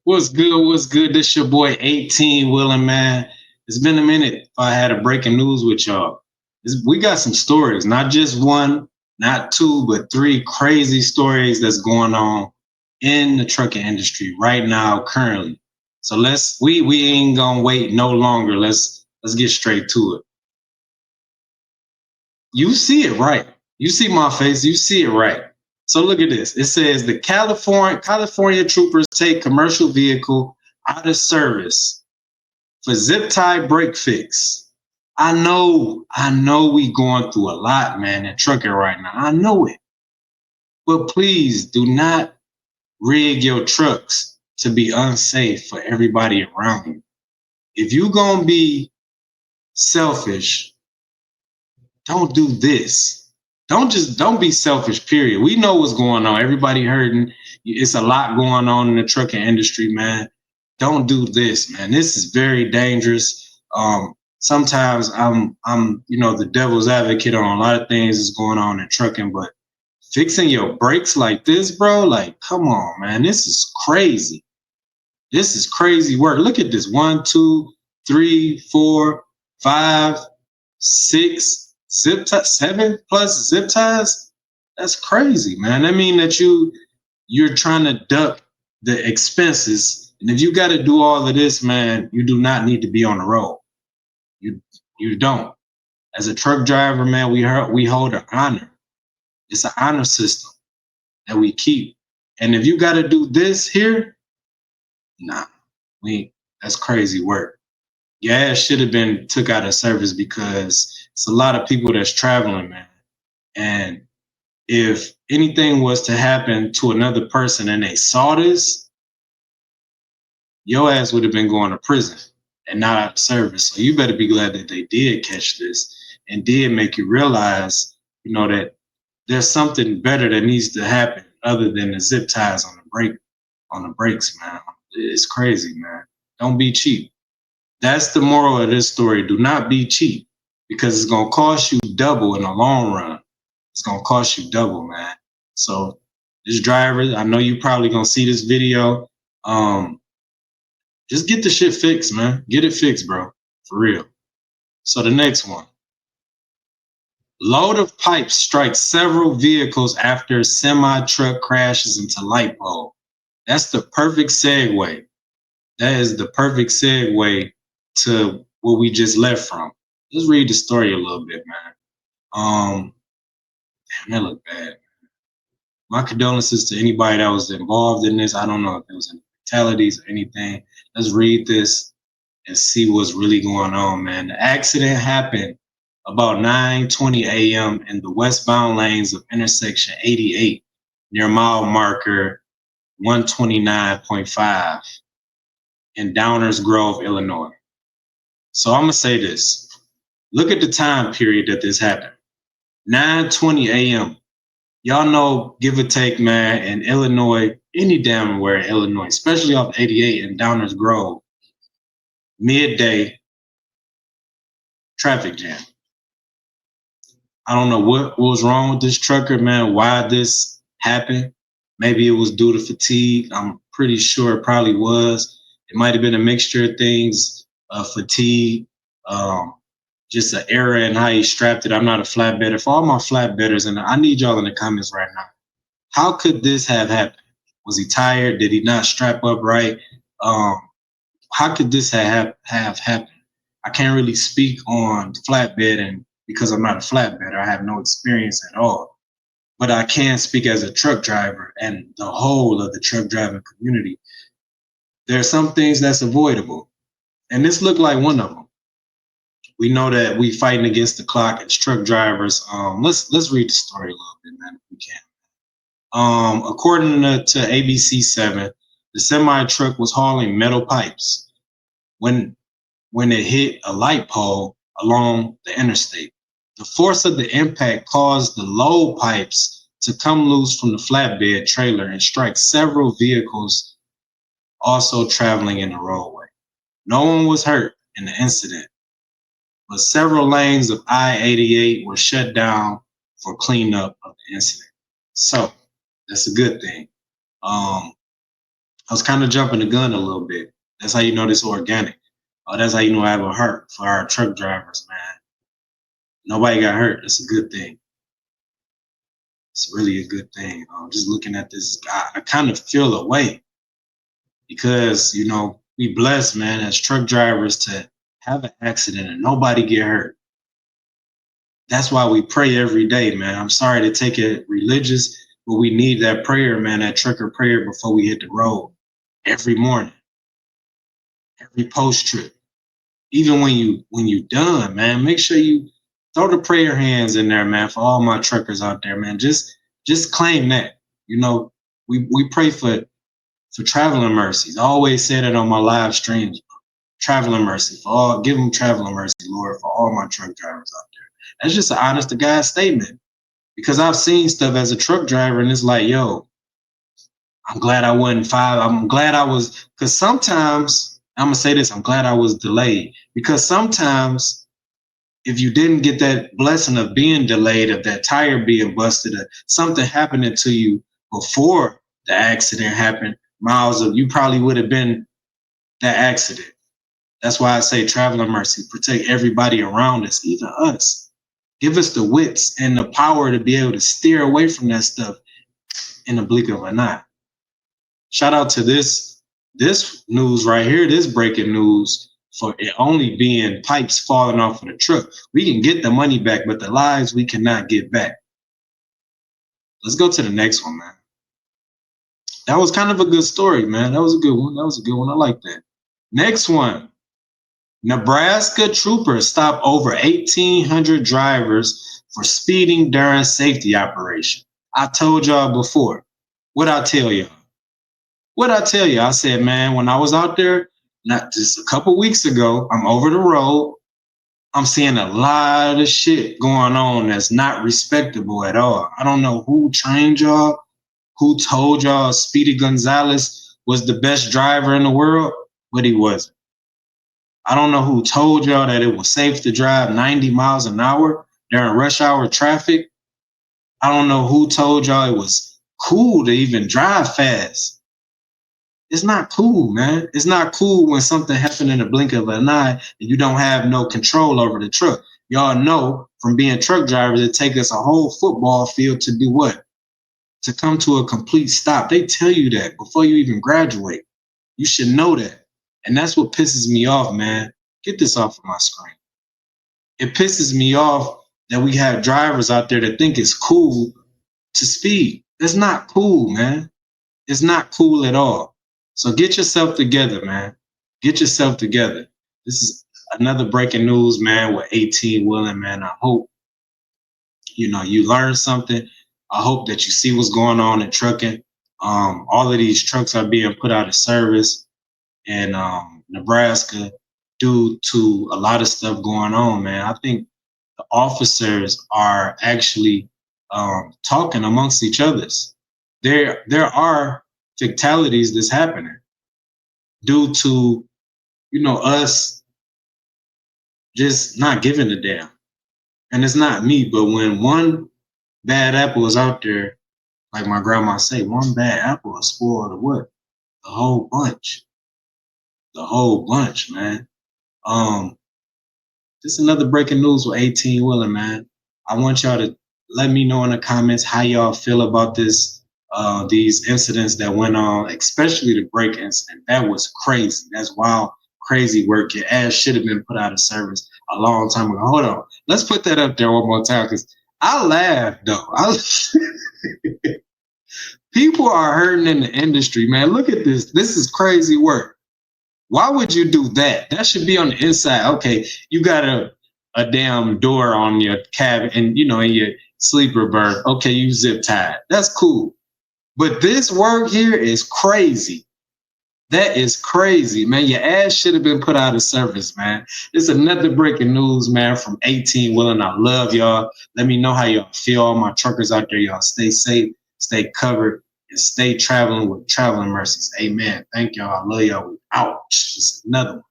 What's good? What's good? This your boy 18 Willing, man. It's been a minute if I had a breaking news with y'all. We got some stories, not just one, not two, but three crazy stories that's going on in the trucking industry right now, currently. So we ain't gonna wait no longer. Let's get straight to it. You see it right. You see my face. You see it right. So look at this. It says the California troopers take commercial vehicle out of service for zip tie break fix. I know we going through a lot, man, in trucking right now. I know it. But please do not rig your trucks to be unsafe for everybody around you. If you gonna be selfish, don't do this. Don't be selfish, period. We know what's going on. Everybody hurting. It's a lot going on in the trucking industry, man. Don't do this, man. This is very dangerous. Sometimes I'm the devil's advocate on a lot of things that's going on in trucking, but fixing your brakes like this, bro, like, come on, man. This is crazy. This is crazy work. Look at this. One, two, three, four, five, six seven plus zip ties. That's crazy, man. That mean that you're trying to duck the expenses. And if you got to do all of this, man, you do not need to be on the road. You you don't. As a truck driver, man, we hold an honor. It's an honor system that we keep. And if you got to do this here, nah, we that's crazy work. Your ass should have been took out of service because it's a lot of people that's traveling, man. And if anything was to happen to another person and they saw this, your ass would have been going to prison and not out of service. So you better be glad that they did catch this and did make you realize, that there's something better that needs to happen other than the zip ties on the brakes, man. It's crazy, man. Don't be cheap. That's the moral of this story. Do not be cheap because it's gonna cost you double in the long run. It's gonna cost you double, man. So this driver, I know you probably gonna see this video. Um, just get the shit fixed, man. Get it fixed, bro. For real. So the next one. Load of pipes strikes several vehicles after semi truck crashes into light pole. That's the perfect segue. That is the perfect segue to what we just left from. Let's read the story a little bit, man. Damn, that looked bad. My condolences to anybody that was involved in this. I don't know if there was any fatalities or anything. Let's read this and see what's really going on, man. The accident happened about 9:20 a.m. in the westbound lanes of intersection 88 near mile marker 129.5 in Downers Grove, Illinois. So I'm gonna say this. Look at the time period that this happened. 9:20 a.m. Y'all know, give or take, man, in Illinois, any damn where in Illinois, especially off 88 in Downers Grove, midday traffic jam. I don't know what was wrong with this trucker, man, why this happened. Maybe it was due to fatigue. I'm pretty sure it probably was. It might have been a mixture of things, fatigue, just an error in how he strapped it. I'm not a flatbedder. For all my flatbedders, and I need y'all in the comments right now. How could this have happened? Was he tired? Did he not strap up right? How could this have happened? I can't really speak on flatbed, and because I'm not a flatbedder, I have no experience at all. But I can speak as a truck driver and the whole of the truck driving community. There are some things that's avoidable, and this looked like one of them. We know that we fighting against the clock as truck drivers. Let's read the story a little bit, man, if we can. According to ABC7, the semi truck was hauling metal pipes when it hit a light pole along the interstate. The force of the impact caused the load pipes to come loose from the flatbed trailer and strike several vehicles also traveling in the roadway. No one was hurt in the incident, but several lanes of I-88 were shut down for cleanup of the incident. So that's a good thing. I was kind of jumping the gun a little bit. That's how you know this organic. Oh, that's how you know I have a heart for our truck drivers, man. Nobody got hurt. That's a good thing. It's really a good thing. Just looking at this, I kind of feel a way because we blessed, man, as truck drivers to have an accident and nobody get hurt. That's why we pray every day, man. I'm sorry to take it religious, but we need that prayer, man, that trucker prayer before we hit the road every morning, every post trip. Even when you done, man, make sure you throw the prayer hands in there, man, for all my truckers out there, man. Just claim that. We pray for traveling mercies. I always say that on my live streams. Traveling mercy for all, give them traveling mercy, Lord, for all my truck drivers out there. That's just an honest to God statement. Because I've seen stuff as a truck driver, and it's like, yo, I'm glad I wasn't five. I'm glad I was, because sometimes, I'm going to say this, I'm glad I was delayed. Because sometimes, if you didn't get that blessing of being delayed, of that tire being busted, or something happening to you before the accident happened, Miles, you probably would have been that accident. That's why I say traveling mercy, protect everybody around us, even us. Give us the wits and the power to be able to steer away from that stuff in the blink of an eye. Shout out to this news right here, this breaking news, for it only being pipes falling off of the truck. We can get the money back, but the lives we cannot get back. Let's go to the next one, man. That was kind of a good story, man. That was a good one. I like that. Next one. Nebraska troopers stop over 1,800 drivers for speeding during safety operation. I told y'all before. What'd I tell y'all? I said, man, when I was out there, not just a couple weeks ago, I'm over the road. I'm seeing a lot of shit going on that's not respectable at all. I don't know who trained y'all, who told y'all Speedy Gonzalez was the best driver in the world, but he wasn't. I don't know who told y'all that it was safe to drive 90 miles an hour during rush hour traffic. I don't know who told y'all it was cool to even drive fast. It's not cool, man. It's not cool when something happened in the blink of an eye and you don't have no control over the truck. Y'all know from being truck drivers, it takes us a whole football field to do what? To come to a complete stop. They tell you that before you even graduate. You should know that. And that's what pisses me off, man. Get this off of my screen. It pisses me off that we have drivers out there that think it's cool to speed. It's not cool, man. It's not cool at all. So get yourself together, man. Get yourself together. This is another breaking news, man, with 18 Wheeling, man. I hope, you learn something. I hope that you see what's going on in trucking. All of these trucks are being put out of service in Nebraska due to a lot of stuff going on, man. I think the officers are actually talking amongst each others. There are fatalities that's happening due to, us just not giving a damn. And it's not me, but when one bad apple is out there, like my grandma say, one bad apple will spoil the what? The whole bunch. The whole bunch, man. Just another breaking news with 18 Wheeling, man. I want y'all to let me know in the comments how y'all feel about these incidents that went on, especially the brake incident. That was crazy. That's wild, crazy work. Your ass should have been put out of service a long time ago. Hold on. Let's put that up there one more time, because I laughed, though. People are hurting in the industry, man. Look at this. This is crazy work. Why would you do that? That should be on the inside. Okay, you got a damn door on your cabin and, in your sleeper berth. Okay, you zip tied. That's cool. But this work here is crazy. That is crazy, man. Your ass should have been put out of service, man. It's another breaking news, man, from 18 Wheeling. I love y'all. Let me know how y'all feel. All my truckers out there, y'all stay safe, stay covered, and stay traveling with traveling mercies. Amen. Thank y'all. I love y'all. We out. Just another one.